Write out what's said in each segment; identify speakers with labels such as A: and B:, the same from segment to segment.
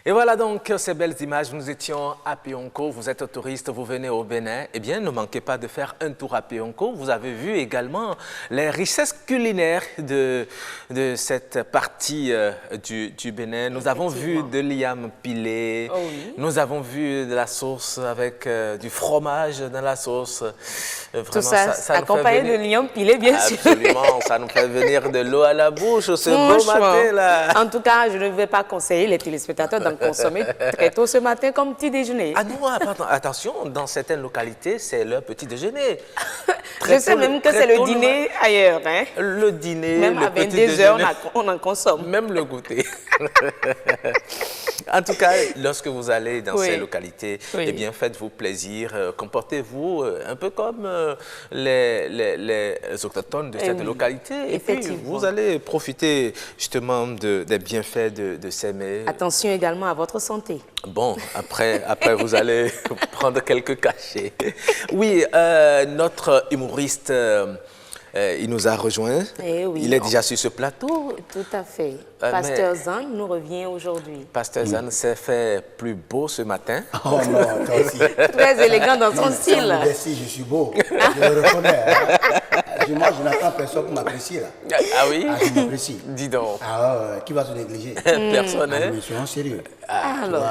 A: Et voilà donc ces belles images. Nous étions à Pionco. Vous êtes touriste, vous venez au Bénin. Eh bien, ne manquez pas de faire un tour à Pionco. Vous avez vu également les richesses culinaires de cette partie du Bénin. Nous avons vu de l'iam pilé.
B: Oh oui.
A: Nous avons vu de la sauce avec du fromage dans la sauce.
B: Tout
A: Vraiment,
B: ça
A: nous
B: accompagné
A: fait venir...
B: de l'iam pilé, bien sûr.
A: Absolument, ça nous fait venir de l'eau à la bouche ce beau matin-là.
B: En tout cas, je ne vais pas conseiller les téléspectateurs d'en consommer très tôt ce matin comme petit déjeuner.
A: Ah non, attention, dans certaines localités, c'est leur petit déjeuner.
B: Je sais même que c'est le dîner ailleurs. Hein?
A: Le dîner,
B: même
A: le
B: à
A: petit
B: 22 heures,
A: déjeuner.
B: on en consomme.
A: Même le goûter. En tout cas, lorsque vous allez dans ces localités, eh bien, faites-vous plaisir, comportez-vous un peu comme les autochtones de cette localité. Et puis, vous allez profiter justement des bienfaits de s'aimer.
B: Attention également à votre santé.
A: Bon, après vous allez prendre quelques cachets. Oui, notre humoriste... il nous a rejoint.
B: Oui,
A: il est déjà sur ce plateau.
B: Tout à fait. Pasteur Zan nous revient aujourd'hui.
A: Pasteur Zan s'est fait plus beau ce matin.
C: Oh non, toi aussi.
B: Très élégant dans son style.
C: Merci, je suis beau. Je le reconnais. Hein. Moi, je n'attends personne pour m'apprécier là.
A: Ah oui?
C: Ah, je m'apprécie.
A: Dis donc.
C: Ah, qui va se négliger?
A: Personne, hein?
C: Mais soyons sérieux.
B: Alors.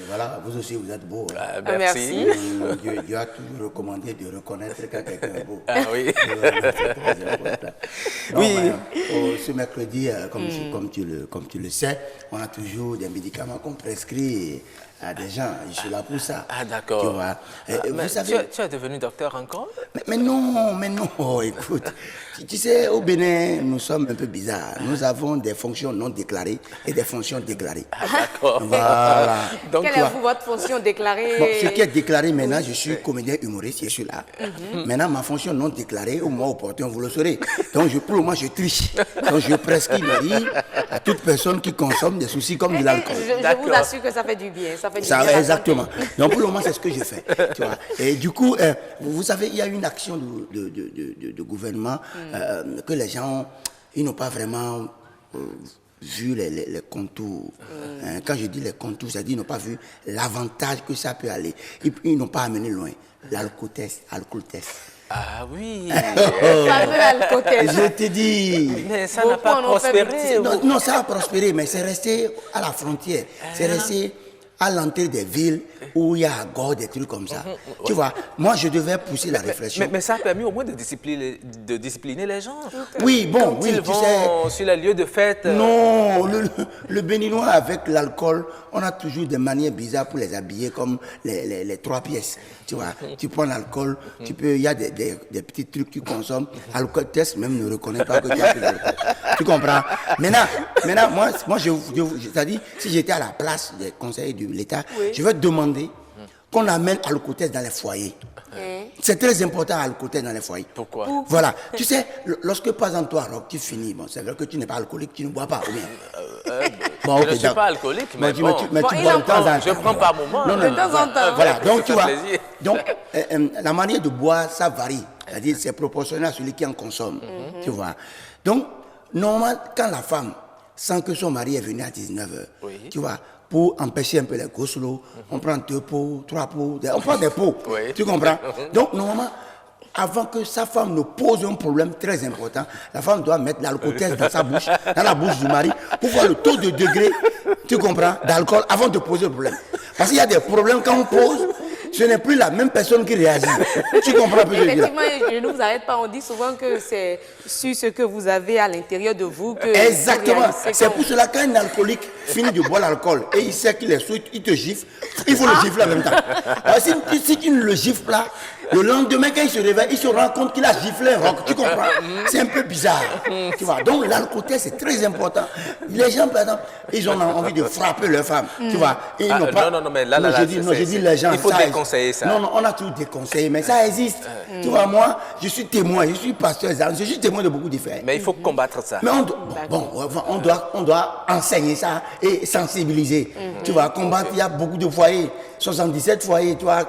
C: Voilà, vous aussi, vous êtes beau. Hein.
A: Merci.
C: Dieu a toujours recommandé de reconnaître quand quelqu'un est beau.
A: Ah oui.
C: Oui. Ce mercredi, comme tu le sais, on a toujours des médicaments qu'on prescrit à des gens. Je suis là pour ça.
A: Ah d'accord.
C: Tu vois.
A: Mais
C: vous savez,
A: tu es devenu docteur encore?
C: mais non. Oh, écoute, tu sais, au Bénin, nous sommes un peu bizarres. Nous avons des fonctions non déclarées et des fonctions déclarées.
A: Ah, d'accord.
C: Voilà.
A: Donc,
B: quelle est votre fonction déclarée?
C: Bon, ce qui est déclaré maintenant, je suis comédien humoriste, je suis là. Maintenant, ma fonction non déclarée, au moment opportun, vous le saurez. Donc, pour le moment, je triche. Donc, je prescris ma vie à toute personne qui consomme des soucis comme de l'alcool.
B: Je vous assure que ça fait du bien. Ça fait du bien.
C: Exactement. Donc, pour le moment, c'est ce que je fais. Tu vois. Et du coup, vous savez, il y a une action de gouvernement que les gens, ils n'ont pas vraiment... vu les contours. Quand je dis les contours, c'est-à-dire qu'ils n'ont pas vu l'avantage que ça peut aller. Ils n'ont pas amené loin. L'alcool test.
A: Ah oui.
C: Je te dis.
A: Mais ça n'a pas prospéré.
C: Non, ça a prospéré, mais c'est resté à la frontière. C'est resté à l'entrée des villes où il y a encore des trucs comme ça. Tu vois, moi, je devais pousser la réflexion.
A: Mais ça a permis au moins de discipliner les gens.
C: Oui, bon,
A: quand
C: oui,
A: ils vont sur les lieux de fête.
C: Non, le Béninois avec l'alcool, on a toujours des manières bizarres pour les habiller, comme les 3 pièces. Tu vois, tu prends l'alcool, il y a des petits trucs que tu consommes. Alcool test même ne reconnaît pas que tu as pris l'alcool. Tu comprends? Maintenant, moi c'est-à-dire, si j'étais à la place des conseillers de l'État, je vais demander qu'on amène Alcotest dans les foyers. C'est très important Alcotest dans les foyers.
A: Pourquoi?
C: Voilà. Tu sais, lorsque par exemple toi, Rock, tu finis, bon, c'est vrai que tu n'es pas alcoolique, tu ne bois pas, ou bien.
A: Bon, je ne suis pas alcoolique, mais
C: tu
A: bon.
C: bois de temps en temps.
A: Je prends par moment.
B: Non, de temps en temps.
C: Voilà, donc tu vois.
A: Plaisir.
C: Donc, la manière de boire, ça varie. C'est-à-dire, c'est proportionnel à celui qui en consomme. Tu vois. Donc, normalement, quand la femme sent que son mari est venu à 19h, tu vois, pour empêcher un peu les goslots, on prend 2 pots, 3 pots, on prend des pots. Tu comprends? Donc, normalement, avant que sa femme ne pose un problème très important, la femme doit mettre l'alcool dans sa bouche, dans la bouche du mari, pour voir le taux de degré, tu comprends, d'alcool avant de poser le problème. Parce qu'il y a des problèmes quand on pose, ce n'est plus la même personne qui réagit. Tu comprends un peu ce que je veux dire?
B: Effectivement, je ne vous arrête pas. On dit souvent que c'est sur ce que vous avez à l'intérieur de vous que...
C: Exactement. C'est pour cela qu'un alcoolique finit de boire l'alcool et il sait qu'il est sous, il te gifle, il faut le gifler en même temps. Alors, si tu ne le gifles pas, le lendemain, quand il se réveille, il se rend compte qu'il a giflé un roc. Tu comprends? C'est un peu bizarre. Tu vois? Donc, l'alcool, c'est très important. Les gens, par exemple, ils ont envie de frapper leur femme. Tu vois? Et ils n'ont pas...
A: Non, mais là,
C: je dis les gens...
A: Il faut déconseiller ça.
C: Non, on a tout déconseillé, mais ça existe. Tu vois, moi, je suis témoin, je suis pasteur, je suis témoin de beaucoup de faits.
A: Mais il faut combattre ça.
C: Mais on doit enseigner ça et sensibiliser. Tu vois, combattre, il y a beaucoup de foyers, 77 foyers, tu vois.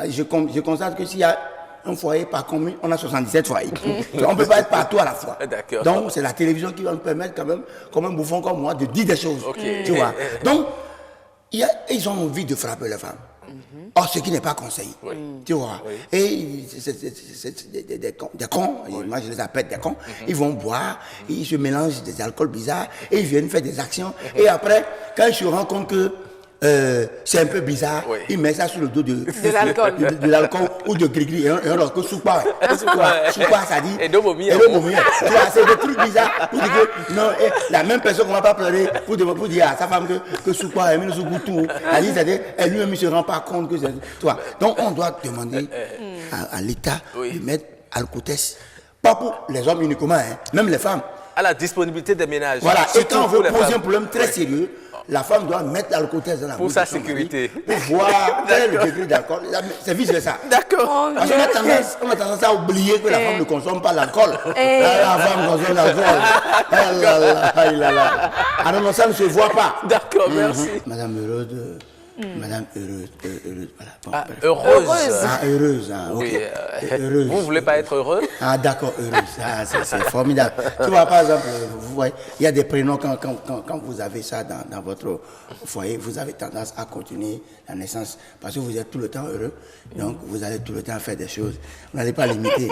C: Je constate que s'il y a un foyer par commune, on a 77 foyers. On ne peut pas être partout à la fois. Donc, c'est la télévision qui va nous permettre quand même, comme un bouffon comme moi, de dire des choses. Tu vois. Donc, ils ont envie de frapper les femmes. Or, ce qui n'est pas conseillé. Tu vois. Et c'est des cons, moi je les appelle des cons, ils vont boire, ils se mélangent des alcools bizarres, et ils viennent faire des actions. Et après, quand ils se rendent compte que c'est un peu bizarre, ils mettent ça sur le dos de l'alcool ou de gris-gris. Et on leur dit Soupa, ça dit. Et de vomir. Tu vois, c'est des trucs bizarres. Non, la même personne qu'on ne va pas pleurer pour dire à sa femme que Soupa, elle met le sous-bouton. Elle lui-même ne se rend pas compte que c'est. Tu vois. Donc on doit demander à l'État de mettre alcotest. Pas pour les hommes uniquement, même les femmes.
A: À la disponibilité des ménages.
C: Voilà, et quand on veut poser un problème très sérieux, la femme doit mettre l'alcotest dans la bouche.
A: Pour sa sécurité.
C: Pour voir quel est le degré d'alcool. C'est vice-versa.
A: D'accord.
C: Parce qu'on a tendance à oublier que la femme ne consomme pas l'alcool. La femme consomme l'alcool. Ah non, ça ne se voit pas.
A: D'accord, merci.
C: Madame Heureuse. Madame heureuse. Voilà. Bon,
A: heureuse.
C: Heureuse.
A: Oui.
C: Heureuse.
A: Vous ne voulez pas être heureux?
C: Ah d'accord, heureuse. C'est formidable. Tu vois, par exemple, vous voyez, il y a des prénoms quand vous avez ça dans votre foyer, vous avez tendance à continuer la naissance parce que vous êtes tout le temps heureux. Donc, vous allez tout le temps faire des choses. Vous n'allez pas limiter.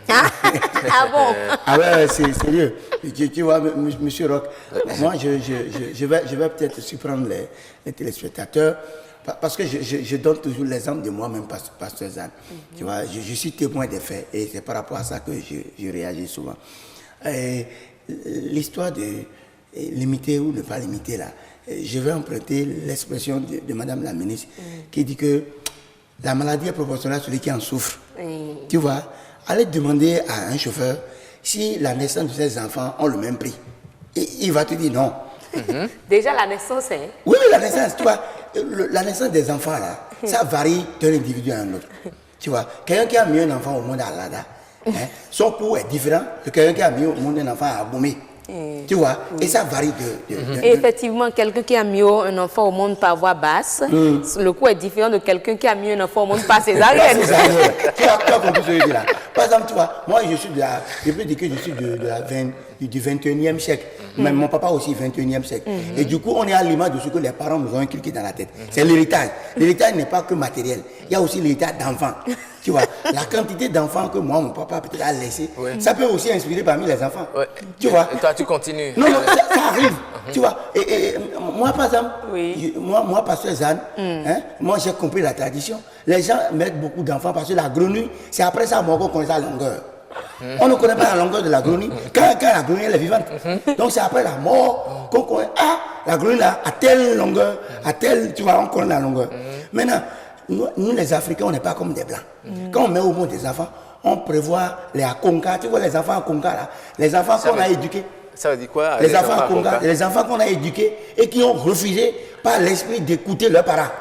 B: Ah bon?
C: Ah ouais, c'est sérieux. Tu vois, monsieur Roch, moi, je vais peut-être surprendre les téléspectateurs. Parce que je donne toujours l'exemple de moi-même, Pasteur Zane. Tu vois, je suis témoin des faits et c'est par rapport à ça que je réagis souvent. L'histoire de limiter ou ne pas limiter, là, je vais emprunter l'expression de Madame la ministre qui dit que la maladie est proportionnelle à celui qui en souffre. Tu vois, allez demander à un chauffeur si la naissance de ses enfants ont le même prix. Et il va te dire non.
B: Déjà, la naissance, hein?
C: Oui, la naissance, tu vois, la naissance des enfants, là, ça varie d'un individu à un autre. Tu vois, quelqu'un qui a mis un enfant au monde à Lada, son coût est différent de quelqu'un qui a mis au monde un enfant à Aboumé. Tu vois, et ça varie
B: Et effectivement, quelqu'un qui a mis un enfant au monde par voie basse, le coût est différent de quelqu'un qui a mis un enfant au monde par césarienne.
C: Tu as compris ce que je dis là. Par exemple, tu vois, moi je peux dire que je suis du 21e siècle. Mais mon papa aussi 21e siècle. Et du coup, on est à l'image de ce que les parents nous ont inculqué dans la tête. C'est l'héritage. L'héritage n'est pas que matériel. Il y a aussi l'héritage d'enfants. Tu vois, la quantité d'enfants que moi, mon papa peut-être a laissé, ça peut aussi inspirer parmi les enfants. Tu vois.
A: Et toi, tu continues.
C: Non, ça arrive. Tu vois. Et moi, par exemple, moi, Pasteur Zane, moi, j'ai compris la tradition. Les gens mettent beaucoup d'enfants parce que la grenouille, c'est après ça qu'on connaît sa longueur. On ne connaît pas la longueur de la grenouille quand la grenouille elle est vivante. Donc c'est après la mort qu'on connaît. Ah, la grenouille là, à telle longueur, à telle, tu vois, on connaît la longueur. Maintenant, nous les Africains, on n'est pas comme des Blancs. Quand on met au monde des enfants, on prévoit les akonka. Tu vois les enfants akonka là, les enfants qu'on a éduqués.
A: Ça veut dire quoi?
C: Les enfants qu'on a éduqués et qui ont refusé par l'esprit d'écouter leurs parents.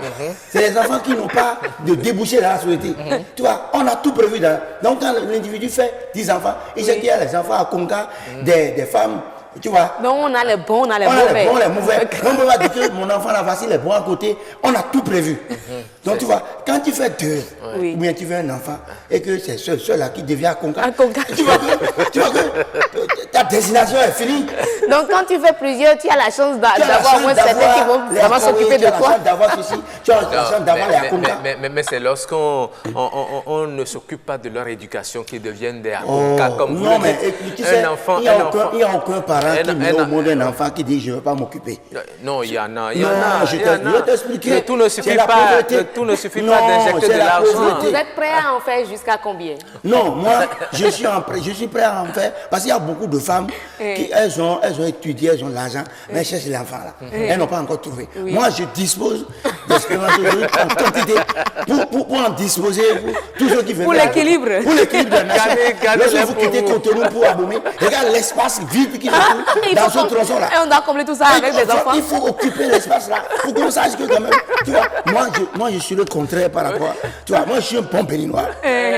C: C'est les enfants qui n'ont pas de débouché dans la société. Tu vois, on a tout prévu. Donc quand l'individu fait 10 enfants, il sait qu'il y a les enfants à Conca, des femmes, tu vois.
B: Donc on a les bons, on a les
C: mauvais.
B: On a les bons,
C: les mauvais. On ne peut pas dire que mon enfant là, voici les bons à côté. On a tout prévu. Donc tu vois, quand tu fais 2, ou bien tu fais un enfant, et que c'est celui-là qui devient à Conca, tu vois que ta destination est finie.
B: Donc quand tu fais plusieurs, tu as la chance d'avoir au moins certains qui vont vraiment s'occuper de toi.
C: Tu as la chance d'avoir ceci, tu as la chance d'avoir les Akonka.
A: Mais c'est lorsqu'on ne s'occupe pas de leur éducation qu'ils deviennent des Akonka. Comme vous
C: non, mais tu sais, il n'y a aucun parent qui met au monde un enfant qui dit je ne veux pas m'occuper.
A: Non, il y en a.
C: Je vais t'expliquer.
A: Mais tout ne suffit pas d'injecter de l'argent.
B: Vous êtes prêt à en faire jusqu'à combien?
C: Non, moi, je suis prêt à en faire parce qu'il y a beaucoup de femmes qui elles ont étudié, elles ont l'argent, mais elles cherchent l'enfant là. Elles n'ont pas encore trouvé. Moi, je dispose de spermatozoïdes en quantité pour en disposer pour tous ceux qui veulent.
B: Pour l'équilibre.
C: Pour l'équilibre de la nation. Lorsque vous quittez Cotonou pour Aboumé, regarde l'espace vide qui se trouve dans ce tronçon là.
B: Et on doit combler tout ça avec des enfants.
C: Il faut occuper l'espace là pour qu'on sache que quand même, tu vois, moi je suis le contraire par rapport, tu vois, moi je suis un bon béninois,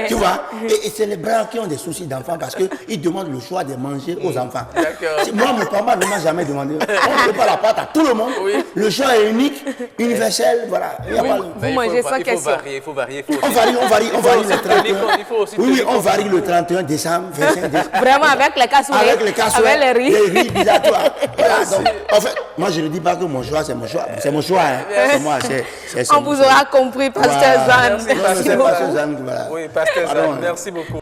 C: tu vois, et c'est les Blancs qui ont des soucis d'enfants parce qu'ils demandent le choix de manger aux enfants.
A: D'accord.
C: Moi, mon papa ne m'a jamais demandé. On ne fait pas la pâte à tout le monde.
A: Oui.
C: Le choix est unique, universel, voilà. Il y a pas le-
B: Vous mangez sans question.
A: Il faut varier.
C: On varie le 31.
A: Il faut aussi
C: Oui,
A: tenir
C: on
A: compte.
C: varie le 31 décembre, 25 décembre.
B: Vraiment, avec les cassoulets,
C: Avec les casseroles,
B: avec les riz.
C: bizarres, toi. Voilà, donc, en fait, moi je ne dis pas que mon choix, c'est mon choix. C'est mon choix, hein. C'est moi, c'est
B: On vous aura compris, Pasteur Zan.
C: Non,
B: Merci
C: c'est
B: beaucoup.
C: pas Suzanne, voilà.
A: Oui, Pasteur Zan,
C: Pardon.
A: merci beaucoup.